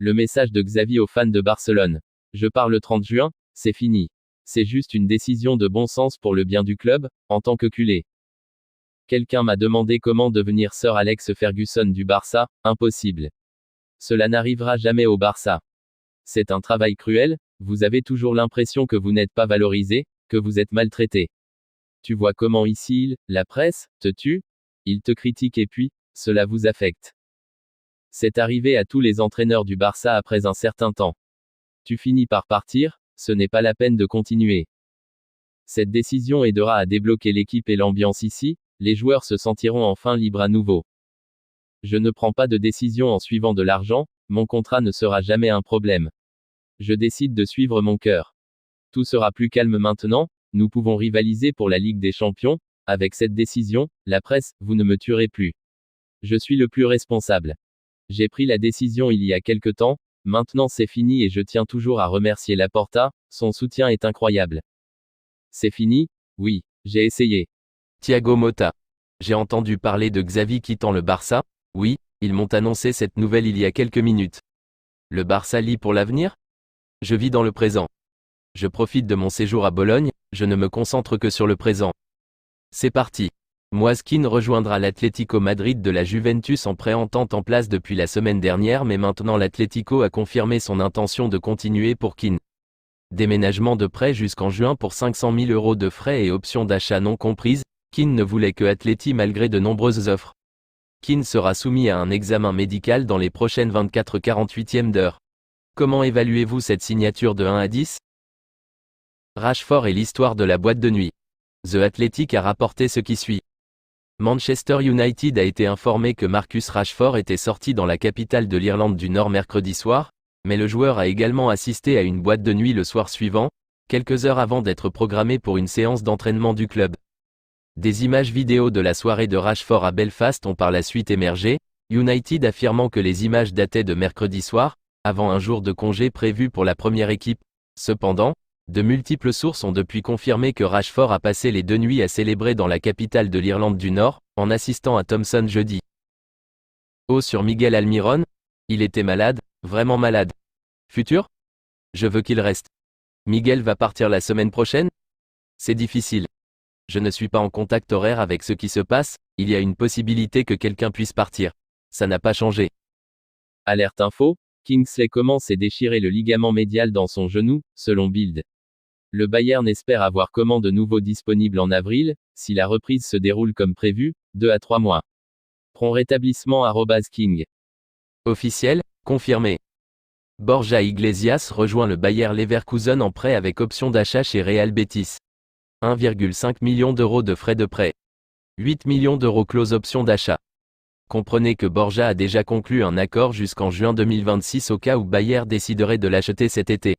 Le message de Xavi aux fans de Barcelone. Je pars le 30 juin, c'est fini. C'est juste une décision de bon sens pour le bien du club, en tant que culé. Quelqu'un m'a demandé comment devenir Sir Alex Ferguson du Barça, impossible. Cela n'arrivera jamais au Barça. C'est un travail cruel, vous avez toujours l'impression que vous n'êtes pas valorisé, que vous êtes maltraité. Tu vois comment ici la presse, te tue, ils te critiquent et puis, cela vous affecte. C'est arrivé à tous les entraîneurs du Barça après un certain temps. Tu finis par partir, ce n'est pas la peine de continuer. Cette décision aidera à débloquer l'équipe et l'ambiance ici, les joueurs se sentiront enfin libres à nouveau. Je ne prends pas de décision en suivant de l'argent, mon contrat ne sera jamais un problème. Je décide de suivre mon cœur. Tout sera plus calme maintenant, nous pouvons rivaliser pour la Ligue des Champions, avec cette décision, la presse, vous ne me tuerez plus. Je suis le plus responsable. J'ai pris la décision il y a quelque temps, maintenant c'est fini et je tiens toujours à remercier Laporta, son soutien est incroyable. C'est fini? Oui, j'ai essayé. Thiago Motta. J'ai entendu parler de Xavi quittant le Barça, oui, ils m'ont annoncé cette nouvelle il y a quelques minutes. Le Barça lit pour l'avenir? Je vis dans le présent. Je profite de mon séjour à Bologne, je ne me concentre que sur le présent. C'est parti. Moise Kean rejoindra l'Atlético Madrid de la Juventus en pré-entente en place depuis la semaine dernière, mais maintenant l'Atlético a confirmé son intention de continuer pour Kean. Déménagement de prêt jusqu'en juin pour 500 000 € de frais et options d'achat non comprises, Kean ne voulait que Atleti malgré de nombreuses offres. Kean sera soumis à un examen médical dans les prochaines 24-48 d'heure. Comment évaluez-vous cette signature de 1 à 10? Rashford et l'histoire de la boîte de nuit. The Athletic a rapporté ce qui suit. Manchester United a été informé que Marcus Rashford était sorti dans la capitale de l'Irlande du Nord mercredi soir, mais le joueur a également assisté à une boîte de nuit le soir suivant, quelques heures avant d'être programmé pour une séance d'entraînement du club. Des images vidéo de la soirée de Rashford à Belfast ont par la suite émergé, United affirmant que les images dataient de mercredi soir, avant un jour de congé prévu pour la première équipe. Cependant, de multiples sources ont depuis confirmé que Rashford a passé les 2 nuits à célébrer dans la capitale de l'Irlande du Nord, en assistant à Thompson jeudi. Sur Miguel Almiron, il était malade, vraiment malade. Futur? Je veux qu'il reste. Miguel va partir la semaine prochaine? C'est difficile. Je ne suis pas en contact horaire avec ce qui se passe, il y a une possibilité que quelqu'un puisse partir. Ça n'a pas changé. Alerte info, Kingsley Coman s'est déchiré le ligament médial dans son genou, selon Bild. Le Bayern espère avoir Coman de nouveau disponible en avril, si la reprise se déroule comme prévu, 2 à 3 mois. Prompt rétablissement @King. Officiel, confirmé. Borja Iglesias rejoint le Bayer Leverkusen en prêt avec option d'achat chez Real Betis. 1,5 million € de frais de prêt. 8 millions € clause option d'achat. Comprenez que Borja a déjà conclu un accord jusqu'en juin 2026 au cas où Bayer déciderait de l'acheter cet été.